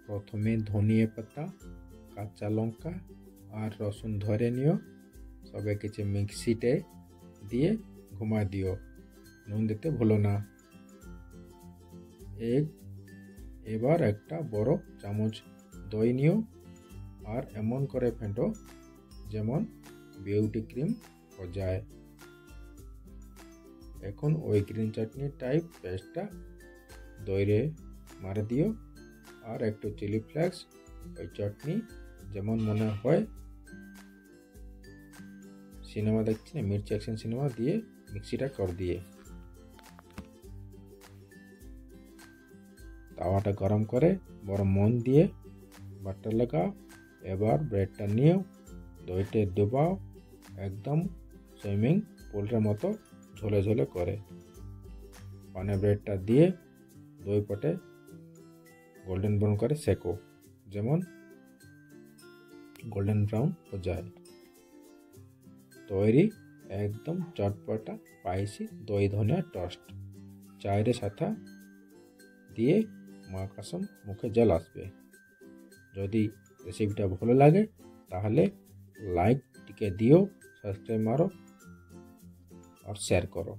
প্রথমে ধনিয়া পাতা, কাঁচা লঙ্কা আর রসুন ধরে নিও, সবে কিছু মিক্সিতে দিয়ে ঘুমা দিও, নুন দিতে ভুলো না। এবার একটা বড় চামচ দই নিও আর এমন করে ফেটো যেমন বিউটি ক্রিম হয়ে যায়। এখন ওই গ্রিন চাটনি টাইপ পেস্টটা দইরে মারে দিও আর একটু চিলি ফ্লেক্স, ওই চাটনি যেমন মনে হয় সিনেমা দেখছি না, মির্চি অ্যাকশন সিনেমা দিয়ে মিক্সিটা কর দিয়ে তাওয়াটা গরম করে বড় মন দিয়ে বাটার লাগাও। এবার ব্রেডটা নিও, দইতে ডুবাও, একদম সুইমিং পুলের মতো ঝোলে ঝোলে করে। পানে ব্রেডটা দিয়ে দই পটে গোল্ডেন ব্রাউন করে সেকো, যেমন গোল্ডেন ব্রাউন হয়ে যায়। তৈরি একদম চটপটা স্পাইসি দই ধনিয়া টোস্ট। চায়ের সাথে দিয়ে মা কসম মুখে জল আসবে। যদি রেসিপিটা ভালো লাগে তাহলে লাইক টিকে দিও, সাবস্ক্রাইব মারো আর শেয়ার করো।